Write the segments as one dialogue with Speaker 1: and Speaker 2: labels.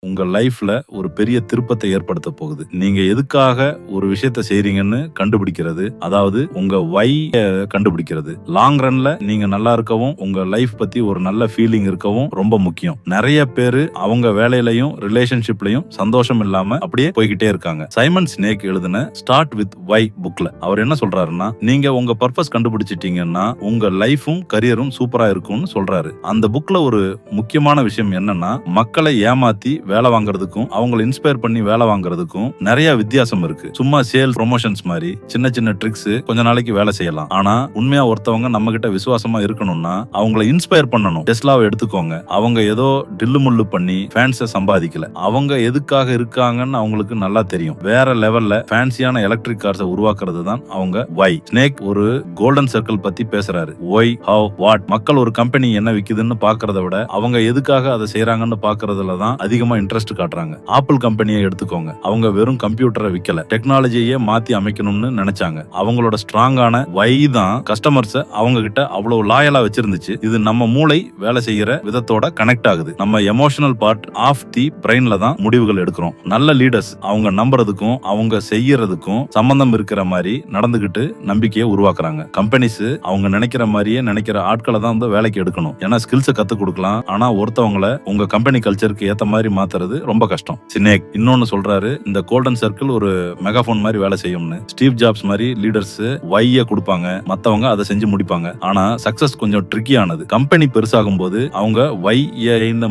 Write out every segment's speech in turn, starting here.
Speaker 1: உங்க லைஃப்ல ஒரு பெரிய திருப்பத்தை ஏற்படுத்த போகுது. நீங்க எதுக்காக ஒரு விஷயத்த செய்றீங்கன்னு கண்டுபிடிக்கிறது, அதாவது உங்க வை கண்டுபிடிக்கிறது. லாங் ரன்ல நீங்க நல்லா இருக்கவும், உங்க லைஃப் பத்தி ஒரு நல்ல ஃபீலிங் இருக்கவும் ரொம்ப முக்கியம். நிறைய பேரு அவங்க வேலையிலையும் ரிலேஷன்ஷிப்லயும் சந்தோஷம் இல்லாம அப்படியே போய்கிட்டே இருக்காங்க. சைமன் சினேக் எழுதின ஸ்டார்ட் வித் வை புக்ல அவர் என்ன சொல்றாருன்னா, நீங்க உங்க பர்பஸ் கண்டுபிடிச்சிட்டீங்கன்னா உங்க லைஃபும் கரியரும் சூப்பரா இருக்கும்னு சொல்றாரு. அந்த புக்ல ஒரு முக்கியமான விஷயம் என்னன்னா, மக்களை ஏமாத்தி வேலை வாங்குறதுக்கும் அவங்களை இன்ஸ்பயர் பண்ணி வேலை வாங்குறதுக்கும் நிறைய வித்தியாசம் இருக்கு. சும்மா சேல் ப்ரொமோஷன்ஸ் மாதிரி சின்ன சின்ன ட்ரிக்ஸ் கொஞ்ச நாளைக்கு வேலை செய்யலாம். ஆனா உண்மையா ஒருத்தவங்க நம்ம கிட்ட விசுவாசமா இருக்கணும்னா அவங்களை இன்ஸ்பயர் பண்ணணும். டெஸ்லாவை எடுத்துக்கோங்க. அவங்க ஏதோ டில்லு முள்ளு பண்ணி ஃபேன்ஸை சம்பாதிக்கல. அவங்க எதுக்காக இருக்காங்கன்னு அவங்களுக்கு நல்லா தெரியும். வேற லெவல்ல ஃபேன்சியான எலக்ட்ரிக் கார்ஸை உருவாக்குறது தான் அவங்க வை. ஸ்னேக் ஒரு கோல்டன் சர்க்கிள் பத்தி பேசுறாரு. Why, how, what. மக்கள் ஒரு கம்பெனி என்ன விக்குதுன்னு பாக்குறத விட அவங்க எதுக்காக அதை செய்யறாங்கன்னு பாக்குறதுல தான் அதிகமா இன்ட்ரெஸ்ட் காட்டுறாங்க. ஆப்பிள் கம்பெனியை எடுத்துக்கோங்க. அவங்க வெறும் கம்ப்யூட்டரை விக்கல, டெக்னாலஜியை மாத்தி அமைக்கணும்னு நினைச்சாங்க. அவங்களோட ஸ்ட்ராங்கான வை தான் கஸ்டமர்ஸ் அவங்க கிட்ட அவ்வளவு லாயலா வச்சிருந்துச்சு. இது நம்ம மூளை வேலை செய்யற விதத்தோட கனெக்ட் ஆகுது. நம்ம எமோஷனல் பார்ட் ஆஃப் தி பிரெயின்ல தான் முடிவுகள் எடுக்கிறோம். நல்ல லீடர்ஸ் அவங்க நம்புறதுக்கும் அவங்க செய்யறதுக்கும் சம்பந்தம் இருக்கிற மாதிரி நடந்துகிட்டு நம்பிக்கையை உருவாக்குறாங்க. கம்பெனிஸ் அவங்க நினைக்கிற மாதிரியே நினைக்கிற ஆட்களை தான் வந்து வேலைக்கு எடுக்கணும். ஏன்னா ஸ்கில்ஸை கத்து கொடுக்கலாம். ஆனா ஒருத்தவங்களை உங்க கம்பெனி கல்ச்சருக்கு ஏத்த மாதிரி மாத்துறது ரொம்ப கஷ்டம். சினேக் இன்னொன்னு சொல்றாரு, இந்த கோல்டன் சர்க்கிள் ஒரு மெகாபோன் மாதிரி வேலை செய்யும்னு. ஸ்டீவ் ஜாப்ஸ் மாதிரி லீடர்ஸ் வைய கொடுப்பாங்க, மத்தவங்க அதை செஞ்சு முடிப்பாங்க. ஆனா சக்சஸ் கொஞ்சம் ட்ரிக்கியானது. கம்பெனி பெருசாகும் போது அவங்க வை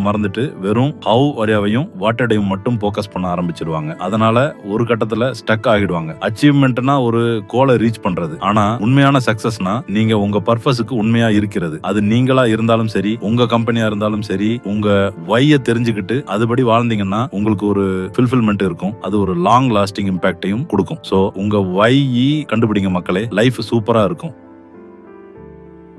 Speaker 1: மறந்துட்டு வெறும் ஹவ் வரையாவையும் வாட்டடையும் மட்டும் போக்கஸ் பண்ண ஆரம்பிச்சிருவாங்க. அதனால ஒரு கட்டத்துல ஸ்டக் ஆகிடுவாங்க. அச்சீவ்மெண்ட்னா ஒரு கோலை ரீச் பண்றது. ஆனா உண்மையான சக்சஸ்னா நீங்க உங்க பர்பஸுக்கு உண்மையா இருக்கிறது. அது நீங்களா இருந்தாலும் சரி, உங்க கம்பெனியா இருந்தாலும் சரி, உங்க வைய தெரிஞ்சுக்கிட்டு அதுபடி வாழ்ந்தீங்கன்னா உங்களுக்கு ஒரு ஃபுல்ஃபில்மெண்ட் இருக்கும். அது ஒரு லாங் லாஸ்டிங் இம்பாக்டையும் கொடுக்கும். சோ உங்க வை கண்டுபிடிங்க மக்களே, லைஃப் சூப்பரா இருக்கும்.